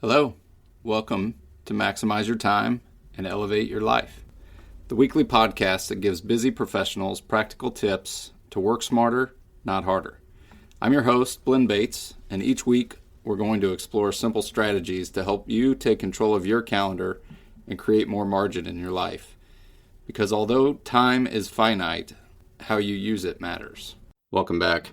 Hello, welcome to Maximize Your Time and Elevate Your Life, the weekly podcast that gives busy professionals practical tips to work smarter, not harder. I'm your host, Blinn Bates, and each week we're going to explore simple strategies to help you take control of your calendar and create more margin in your life. Because although time is finite, how you use it matters. Welcome back.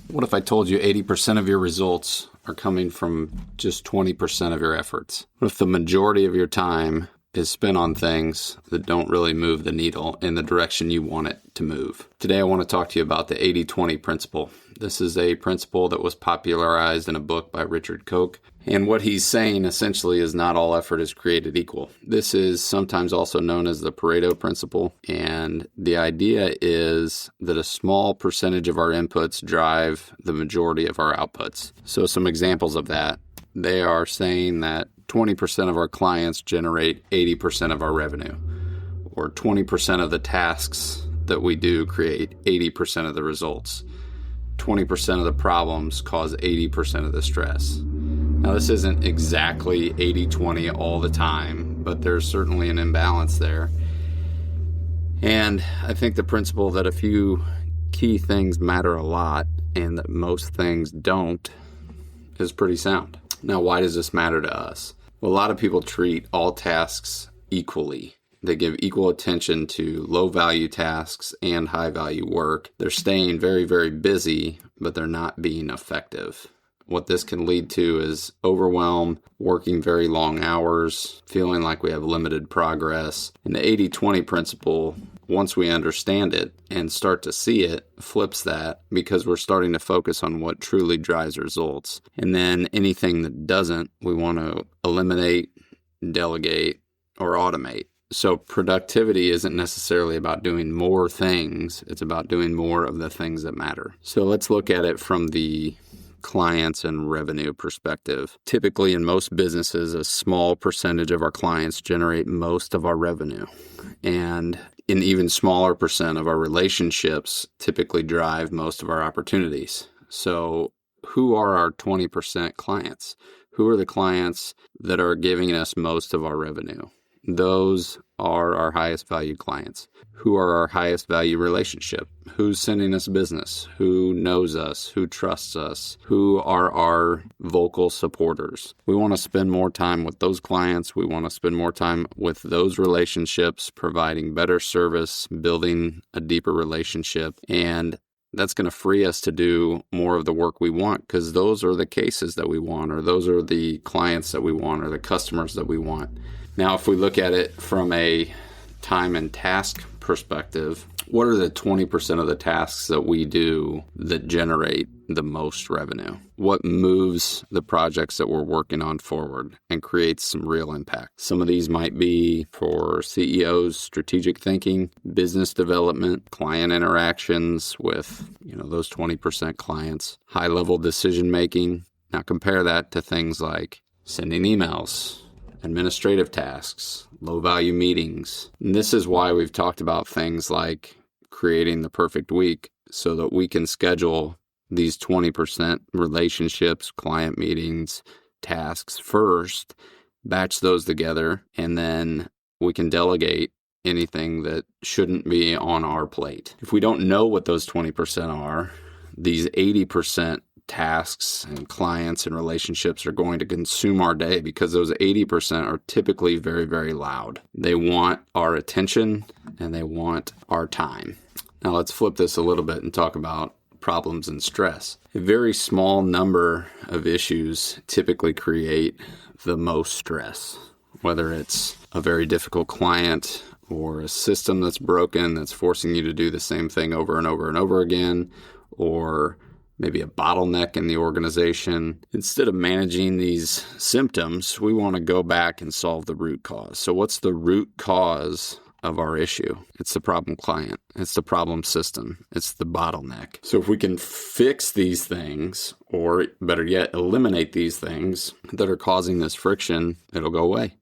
What if I told you 80% of your results are coming from just 20% of your efforts? What if the majority of your time is spent on things that don't really move the needle in the direction you want it to move? Today I want to talk to you about the 80-20 principle. This is a principle that was popularized in a book by Richard Koch. And what he's saying essentially is not all effort is created equal. This is sometimes also known as the Pareto principle. And the idea is that a small percentage of our inputs drive the majority of our outputs. So some examples of that, they are saying that 20% of our clients generate 80% of our revenue, or 20% of the tasks that we do create 80% of the results. 20% of the problems cause 80% of the stress. Now, this isn't exactly 80-20 all the time, but there's certainly an imbalance there. And I think the principle that a few key things matter a lot and that most things don't is pretty sound. Now, why does this matter to us? Well, a lot of people treat all tasks equally. They give equal attention to low-value tasks and high-value work. They're staying very, very busy, but they're not being effective. What this can lead to is overwhelm, working very long hours, feeling like we have limited progress. And the 80-20 principle, once we understand it and start to see it, flips that because we're starting to focus on what truly drives results. And then anything that doesn't, we want to eliminate, delegate, or automate. So productivity isn't necessarily about doing more things. It's about doing more of the things that matter. So let's look at it from the clients and revenue perspective. Typically in most businesses, a small percentage of our clients generate most of our revenue. And an even smaller percent of our relationships typically drive most of our opportunities. So who are our 20% clients? Who are the clients that are giving us most of our revenue? Those are our highest value clients. Who are our highest value relationship? Who's sending us business? Who knows us? Who trusts us? Who are our vocal supporters? We want to spend more time with those clients. We want to spend more time with those relationships, providing better service, building a deeper relationship. And that's going to free us to do more of the work we want because those are the cases that we want, or those are the clients that we want, or the customers that we want. Now, if we look at it from a time and task perspective, what are the 20% of the tasks that we do that generate the most revenue? What moves the projects that we're working on forward and creates some real impact? Some of these might be for CEOs, strategic thinking, business development, client interactions with, those 20% clients, high-level decision making. Now compare that to things like sending emails, administrative tasks, low-value meetings. And this is why we've talked about things like creating the perfect week so that we can schedule these 20% relationships, client meetings, tasks first, batch those together, and then we can delegate anything that shouldn't be on our plate. If we don't know what those 20% are, these 80% tasks and clients and relationships are going to consume our day because those 80% are typically very, very loud. They want our attention and they want our time. Now let's flip this a little bit and talk about problems and stress. A very small number of issues typically create the most stress, whether it's a very difficult client or a system that's broken that's forcing you to do the same thing over and over and over again, or maybe a bottleneck in the organization. Instead of managing these symptoms, we want to go back and solve the root cause. So what's the root cause of our issue? It's the problem client. It's the problem system. It's the bottleneck. So if we can fix these things, or better yet, eliminate these things that are causing this friction, it'll go away.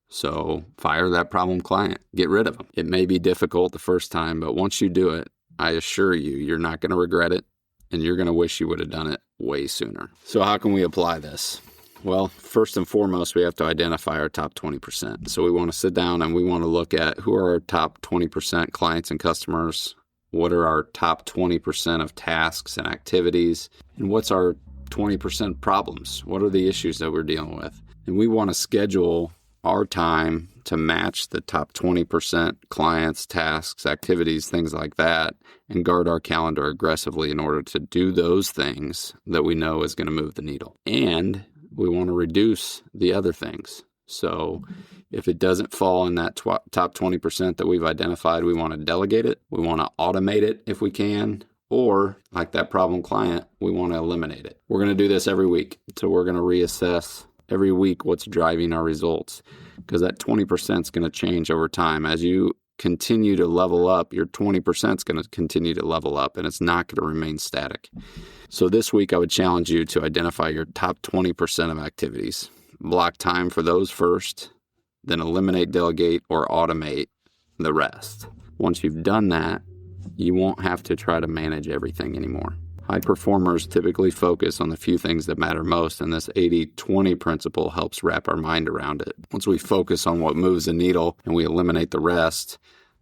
So fire that problem client. Get rid of them. It may be difficult the first time, but once you do it, I assure you, you're not going to regret it. and you're going to wish you would have done it way sooner. So how can we apply this? Well, first and foremost, we have to identify our top 20%. So we want to sit down and we want to look at who are our top 20% clients and customers, what are our top 20% of tasks and activities, and what's our 20% problems? What are the issues that we're dealing with? And we want to schedule our time to match the top 20% clients, tasks, activities, things like that, and guard our calendar aggressively in order to do those things that we know is going to move the needle. And we want to reduce the other things. So if it doesn't fall in that top 20% that we've identified, we want to delegate it. We want to automate it if we can. Or, like that problem client, we want to eliminate it. We're going to do this every week. So we're going to reassess every week what's driving our results, because that 20% is going to change over time. As you continue to level up, your 20% is going to continue to level up, and it's not going to remain static. So this week, I would challenge you to identify your top 20% of activities. Block time for those first, then eliminate, delegate, or automate the rest. Once you've done that, you won't have to try to manage everything anymore. High performers typically focus on the few things that matter most, and this 80-20 principle helps wrap our mind around it. Once we focus on what moves the needle and we eliminate the rest,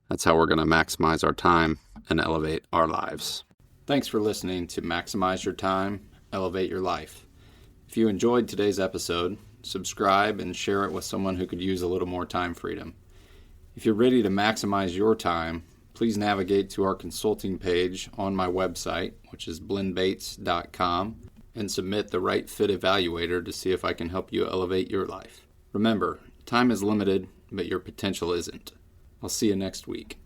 that's how we're going to maximize our time and elevate our lives. Thanks for listening to Maximize Your Time, Elevate Your Life. If you enjoyed today's episode, subscribe and share it with someone who could use a little more time freedom. If you're ready to maximize your time, please navigate to our consulting page on my website, which is blendbates.com, and submit the right fit evaluator to see if I can help you elevate your life. Remember, time is limited, but your potential isn't. I'll see you next week.